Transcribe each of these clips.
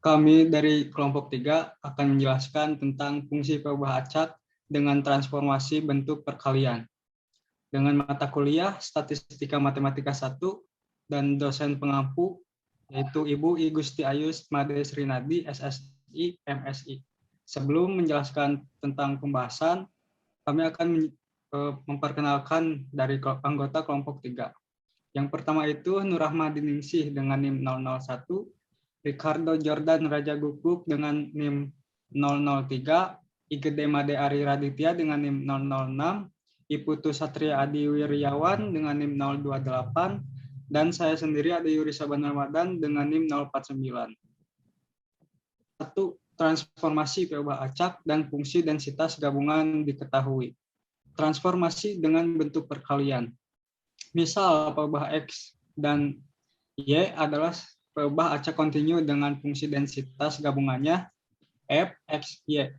Kami dari kelompok 3 akan menjelaskan tentang fungsi peubah acak dengan transformasi bentuk perkalian. Dengan mata kuliah Statistika Matematika 1 dan dosen pengampu yaitu Ibu I Gusti Ayus Made Srinadi, SSI, MSI. Sebelum menjelaskan tentang pembahasan, kami akan memperkenalkan dari anggota kelompok 3. Yang pertama itu Nurrahma Diningsih dengan NIM 001, Ricardo Jordan Raja Guguk dengan NIM 003, Igede Made Ari Raditya dengan NIM 006, Iputu Satria Adi Wiryawan dengan NIM 028, dan saya sendiri Ade Yuri Saban Ramadan dengan NIM 049. 1. Transformasi peubah acak dan fungsi densitas gabungan diketahui. Transformasi dengan bentuk perkalian. Misal peubah X dan Y adalah peubah acak kontinu dengan fungsi densitas gabungannya f x y.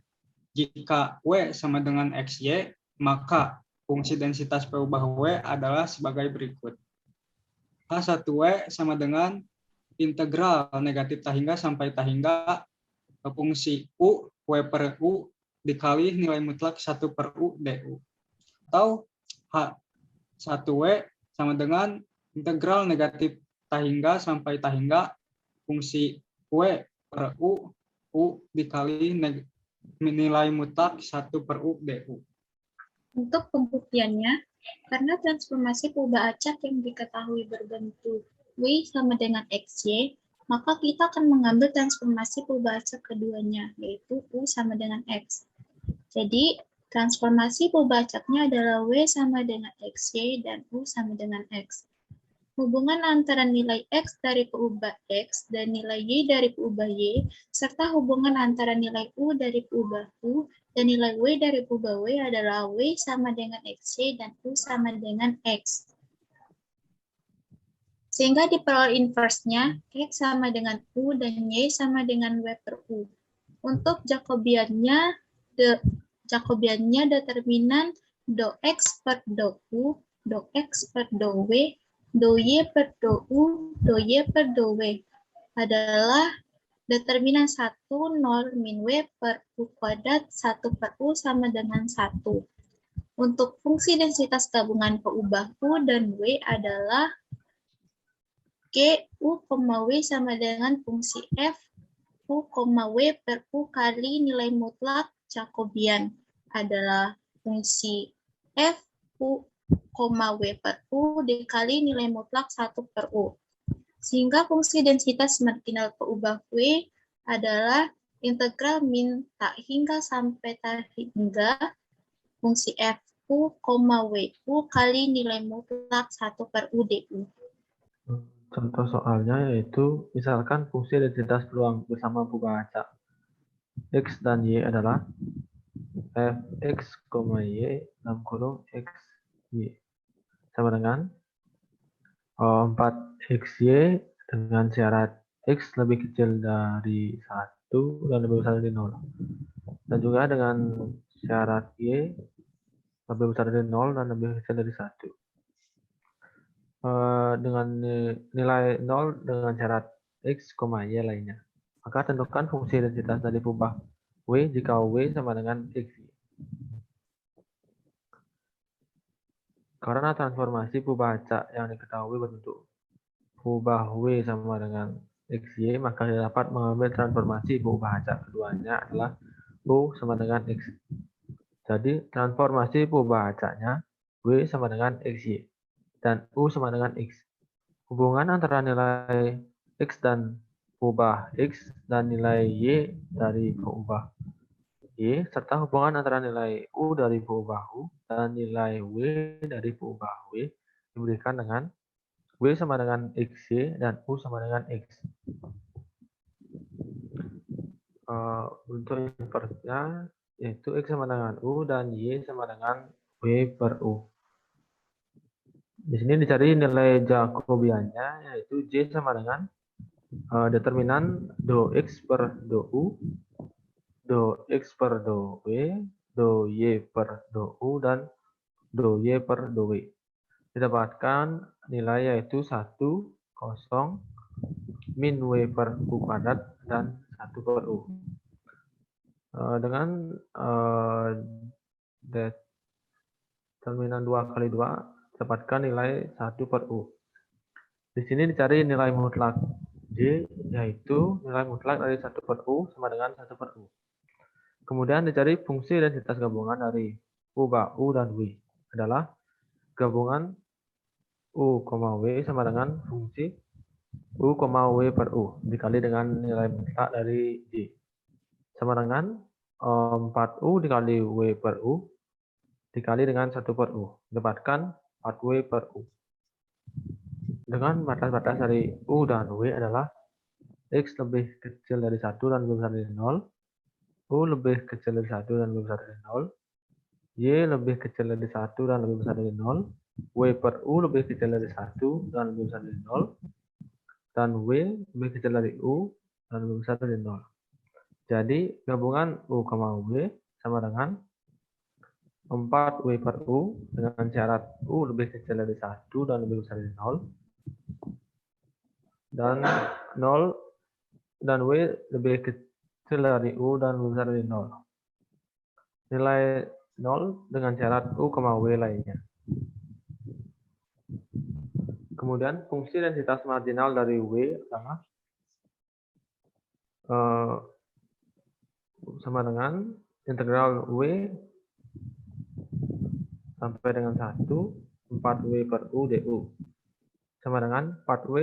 Jika W sama dengan xy, maka fungsi densitas peubah W adalah sebagai berikut. H1W sama dengan integral negatif tahingga sampai tahingga fungsi U, W per U dikali nilai mutlak 1 per U du. Atau H1W sama dengan integral negatif tahingga sampai tahingga fungsi W per U dikali nilai mutlak 1 per U du. Untuk pembuktiannya, karena transformasi peubah acak yang diketahui berbentuk W sama dengan XY, maka kita akan mengambil transformasi peubah acak keduanya, yaitu U sama dengan X. Jadi, transformasi peubah acaknya adalah W sama dengan XY dan U sama dengan X. Hubungan antara nilai X dari peubah X dan nilai Y dari peubah Y, serta hubungan antara nilai U dari peubah U dan nilai W dari peubah W adalah W sama dengan XY dan U sama dengan X. Sehingga di parallel inverse-nya, X sama dengan U dan Y sama dengan W per U. Untuk Jacobiannya determinan do X per do U, do X per do W, do Y per do U, do Y per do W adalah determinan 1, 0, min W per U kuadrat, 1 per U sama dengan 1. Untuk fungsi densitas gabungan peubah U dan W adalah G, U, W sama dengan fungsi F, U, W per U kali nilai mutlak Jacobian adalah fungsi F, U, W per U dikali nilai mutlak 1 per U. Sehingga fungsi densitas marginal peubah W adalah integral min tak hingga sampai tak hingga fungsi F, U, W, U kali nilai mutlak 1 per U du. Contoh soalnya yaitu, misalkan fungsi densitas peluang bersama peubah acak X dan Y adalah Fx, Y dalam kurung X, Y sama dengan 4xy dengan syarat X lebih kecil dari 1 dan lebih besar dari 0. Dan juga dengan syarat Y lebih besar dari 0 dan lebih kecil dari 1. Dengan nilai 0 dengan syarat X, Y lainnya. Maka tentukan fungsi densitas dari peubah W jika W sama dengan X. Karena transformasi peubah acak yang diketahui berbentuk peubah W sama dengan XY, maka dapat mengambil transformasi peubah acak keduanya adalah U sama dengan X. Jadi transformasi peubah acaknya W sama dengan XY dan U sama dengan X. Hubungan antara nilai X dan peubah X dan nilai Y dari peubah Y, serta hubungan antara nilai U dari peubah U dan nilai W dari peubah W diberikan dengan W sama dengan XY dan U sama dengan X. Untuk inverse-nya yaitu X sama dengan U dan Y sama dengan W per U. Di sini dicari nilai Jacobiannya yaitu J sama dengan determinan do X per do U, do X per do W, do Y per do U, dan do Y per do W. Didapatkan nilai yaitu 1, 0, min W per U kuadrat dan 1 per U. Dengan determinan 2 kali 2, dapatkan nilai 1 per U. Di sini dicari nilai mutlak J, yaitu nilai mutlak dari 1 per U sama dengan 1 per U. Kemudian dicari fungsi densitas gabungan dari U, U, dan W. Adalah gabungan U, W sama dengan fungsi U, W per U dikali dengan nilai mutlak dari J. Sama dengan 4U dikali W per U dikali dengan 1 per U. Dapatkan 4W per U. Dengan batas-batas dari U dan W adalah X lebih kecil dari 1 dan lebih besar dari 0, U lebih kecil dari 1 dan lebih besar dari 0, Y lebih kecil dari 1 dan lebih besar dari 0, W per U lebih kecil dari 1 dan lebih besar dari 0, dan W lebih kecil dari U dan lebih besar dari 0. Jadi gabungan U, W sama dengan 4W per U dengan syarat U lebih kecil dari 1 dan lebih besar dari 0, dan 0 dan W lebih kecil dari U dan lebih besar dari 0. Nilai 0 dengan syarat U, W lainnya. Kemudian fungsi densitas marginal dari W adalah sama dengan integral W sampai dengan 1, 4W per U du. Sama dengan 4W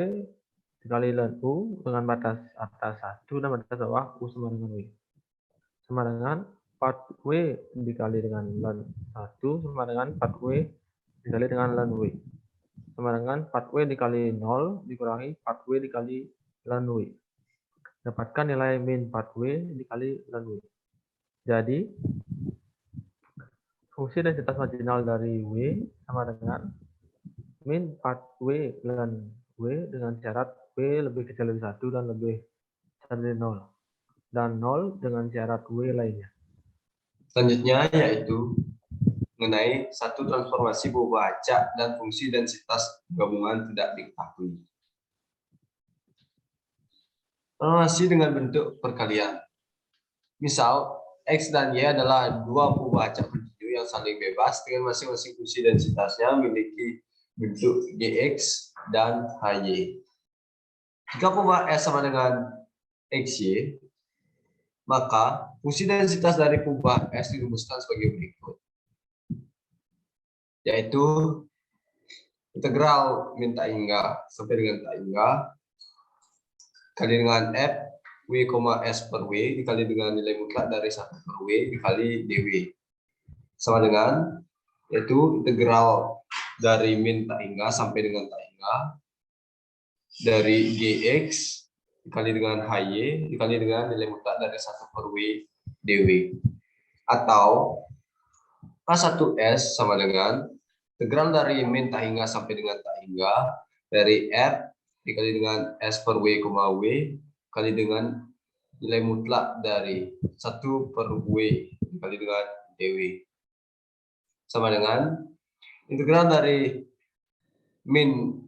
dikali ln U dengan batas atas 1 dan batas bawah U sama dengan W. Sama dengan 4W dikali dengan ln 1 sama dengan 4W dikali dengan ln W. Sama dengan 4W dikali 0 dikurangi 4W dikali ln W. Dapatkan nilai min 4W dikali ln W. Jadi, fungsi densitas marginal dari W sama dengan min 4W ln W dengan syarat W lebih kecil dari 1 dan lebih besar dari 0. Dan 0 dengan syarat W lainnya. Selanjutnya yaitu mengenai satu transformasi berubah acak dan fungsi densitas gabungan tidak diketahui. Transformasi dengan bentuk perkalian. Misal, X dan Y adalah dua perubahan acak penunjuk yang saling bebas dengan masing-masing fungsi densitasnya memiliki bentuk Gx dan Hy. Jika perubahan S sama dengan XY, maka fungsi densitas dari perubahan S dirumuskan sebagai berikut. Yaitu integral min tak hingga sampai dengan tak hingga kali dengan F W, S per W dikali dengan nilai mutlak dari 1 per W dikali dW. Sama dengan yaitu integral dari min tak hingga sampai dengan tak hingga dari Gx dikali dengan Hy dikali dengan nilai mutlak dari 1 per W dW. Atau K1S sama dengan integral dari min tak hingga sampai dengan tak hingga dari F dikali dengan S per W, W kali dengan nilai mutlak dari 1 per W dikali dengan dW. Sama dengan integral dari min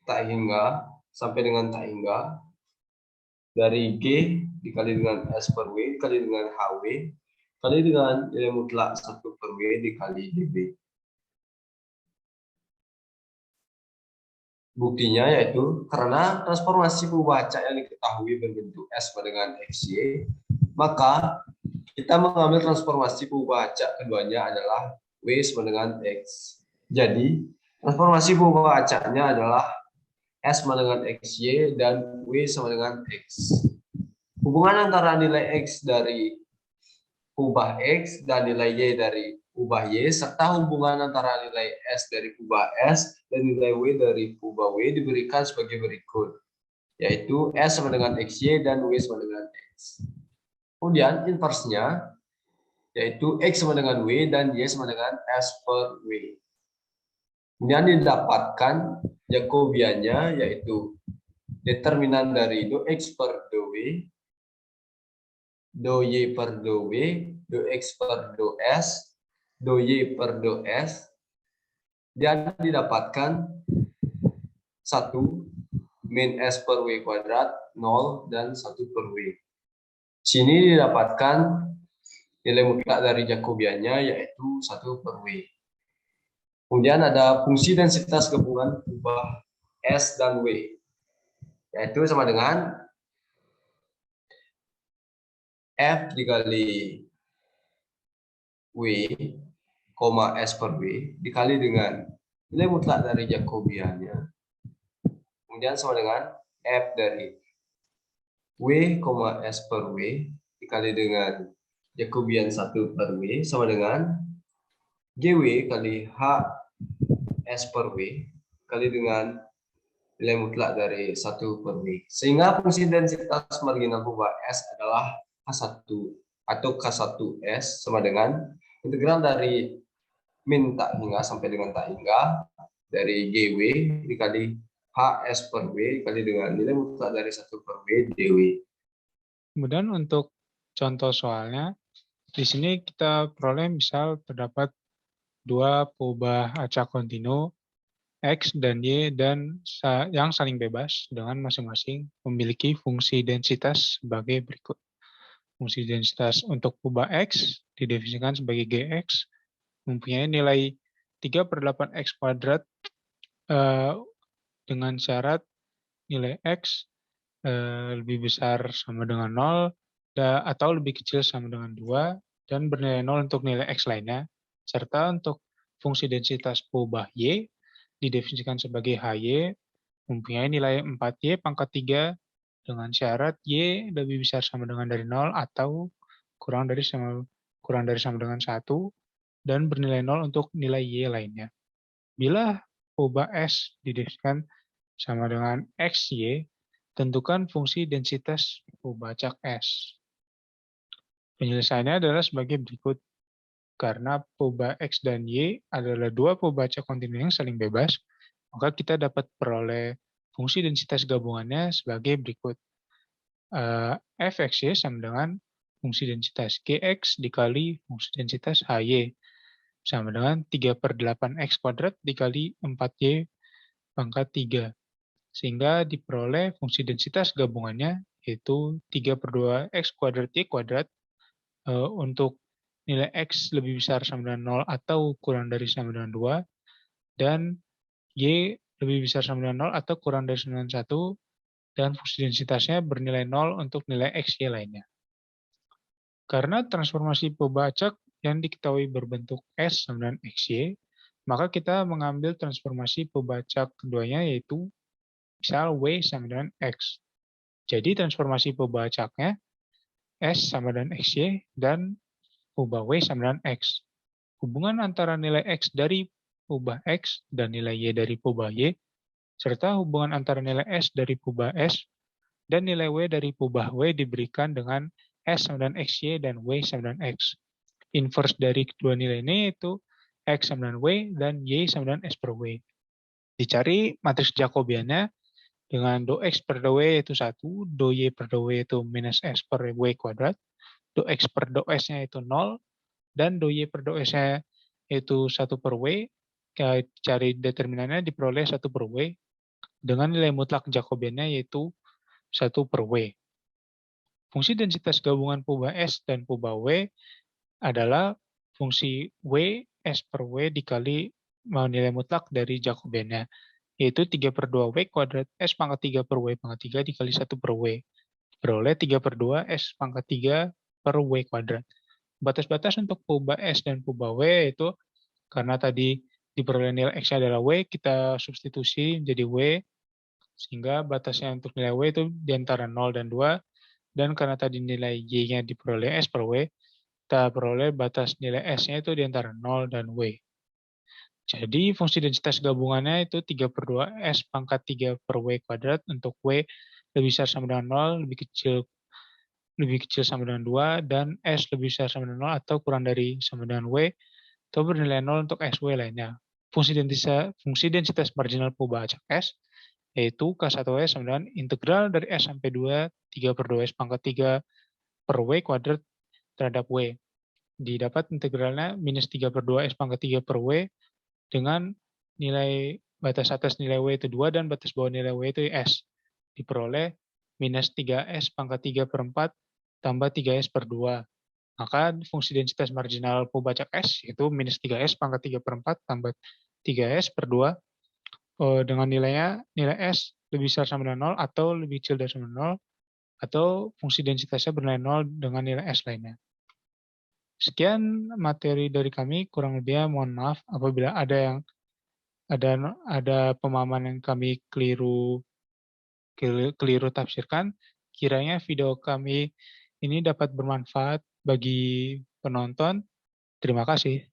tak hingga sampai dengan tak hingga dari G dikali dengan S per W dikali dengan HW kali dengan nilai mutlak 1 per W dikali dB. Buktinya yaitu karena transformasi berubah acak yang diketahui berbentuk S sama dengan XY, maka kita mengambil transformasi berubah acak keduanya adalah W sama dengan X. Jadi, transformasi berubah acaknya adalah S sama dengan XY dan W sama dengan X. Hubungan antara nilai X dari ubah X dan nilai Y dari ubah Y, serta hubungan antara nilai S dari ubah S dan nilai W dari ubah W diberikan sebagai berikut, yaitu S sama dengan XY dan W sama dengan X. Kemudian inversnya, yaitu X sama dengan W dan Y sama dengan S per W. Kemudian didapatkan Jacobiannya, yaitu determinan dari do X per do W, do Y per do W, do X per do S, do Y per do S, dan didapatkan 1 min S per W kuadrat, 0, dan 1 per W. Sini didapatkan nilai mutlak dari Jacobiannya yaitu 1 per W. Kemudian ada fungsi densitas gabungan kubah S dan W, yaitu sama dengan F dikali W, S per W, dikali dengan nilai mutlak dari Jacobiannya. Kemudian sama dengan F dari W, S per W, dikali dengan Jacobian 1 per W, sama dengan GW kali H S per W, kali dengan nilai mutlak dari 1 per W. Sehingga fungsi densitas marginal kubah S adalah K1 atau K1S sama dengan integral dari min tak hingga sampai dengan tak hingga dari GW dikali HS per W dikali dengan nilai mutlak dari 1 per W DW. Kemudian untuk contoh soalnya, di sini kita peroleh misal terdapat dua peubah acak kontinu X dan Y dan yang saling bebas dengan masing-masing memiliki fungsi densitas sebagai berikut. Fungsi densitas untuk peubah X didefinisikan sebagai Gx mempunyai nilai 3/8X kuadrat dengan syarat nilai X lebih besar sama dengan 0 atau lebih kecil sama dengan 2 dan bernilai 0 untuk nilai X lainnya, serta untuk fungsi densitas peubah Y didefinisikan sebagai HY mempunyai nilai 4Y pangkat 3 dengan syarat Y lebih besar sama dengan dari 0 atau kurang dari sama dengan 1 dan bernilai 0 untuk nilai Y lainnya. Bila peubah S didefinisikan sama dengan XY, tentukan fungsi densitas peubah acak S. Penyelesaiannya adalah sebagai berikut. Karena peubah X dan Y adalah dua peubah acak kontinu yang saling bebas, maka kita dapat peroleh fungsi densitas gabungannya sebagai berikut. Fxy sama dengan fungsi densitas Gx dikali fungsi densitas Hy sama dengan 3/8X kuadrat dikali 4Y pangkat 3. Sehingga diperoleh fungsi densitas gabungannya yaitu 3/2X kuadrat Y kuadrat untuk nilai X lebih besar sama dengan 0 atau kurang dari sama dengan 2 dan Y lebih besar sama dengan 0 atau kurang dari sama dengan 1 dan fungsi densitasnya bernilai 0 untuk nilai X, Y lainnya. Karena transformasi peubah acak yang diketahui berbentuk S sama dengan XY, maka kita mengambil transformasi peubah acak keduanya yaitu misal W sama dengan X. Jadi transformasi peubah acaknya S sama dengan XY dan peubah W sama dengan X. Hubungan antara nilai X dari peubah X dan nilai Y dari peubah Y, serta hubungan antara nilai S dari peubah S dan nilai W dari peubah W diberikan dengan S sama dengan XY dan W sama dengan X. Inverse dari kedua nilai ini yaitu X sama dengan W dan Y sama dengan S per W. Dicari matriks Jacobiannya dengan do X per do W yaitu 1, do Y per do W yaitu minus S per W kuadrat, do X per do S-nya yaitu 0, dan do Y per do S-nya yaitu 1 per W. Cari determinannya diperoleh 1 per W dengan nilai mutlak Jacobiannya yaitu 1 per W. Fungsi densitas gabungan peubah S dan peubah W adalah fungsi W S per W dikali nilai mutlak dari Jacobiannya, yaitu 3/2 W kuadrat S pangkat 3 per W pangkat 3 dikali 1 per W. Beroleh 3/2 S pangkat 3 per W kuadrat. Batas-batas untuk peubah S dan peubah W yaitu karena tadi diperoleh nilai X adalah W, kita substitusi menjadi W, sehingga batasnya untuk nilai W itu di antara 0 dan 2, dan karena tadi nilai Y-nya diperoleh S per W, kita peroleh batas nilai S-nya itu di antara 0 dan W. Jadi fungsi densitas gabungannya itu 3/2 S pangkat 3 per W kuadrat untuk W lebih besar sama dengan 0, lebih kecil sama dengan 2, dan S lebih besar sama dengan 0 atau kurang dari sama dengan W, atau bernilai 0 untuk SW lainnya. Fungsi densitas marginal peubah acak S yaitu K1S sama dengan integral dari S sampai 2, 3/2 S pangkat 3 per W kuadrat terhadap W. Didapat integralnya minus 3/2 S pangkat 3 per W dengan nilai batas atas nilai W itu 2 dan batas bawah nilai W itu S. diperoleh minus 3S pangkat 3/4 tambah 3S per 2. Maka fungsi densitas marginal Pubacak S itu minus 3S pangkat 3/4 tambah 3S per 2 dengan nilai S lebih besar sama dengan 0 atau lebih kecil dari sama dengan 0 atau fungsi densitasnya bernilai 0 dengan nilai S lainnya. Sekian materi dari kami, kurang lebihnya mohon maaf apabila ada pemahaman yang kami keliru tafsirkan. Kiranya video kami ini dapat bermanfaat bagi penonton. Terima kasih.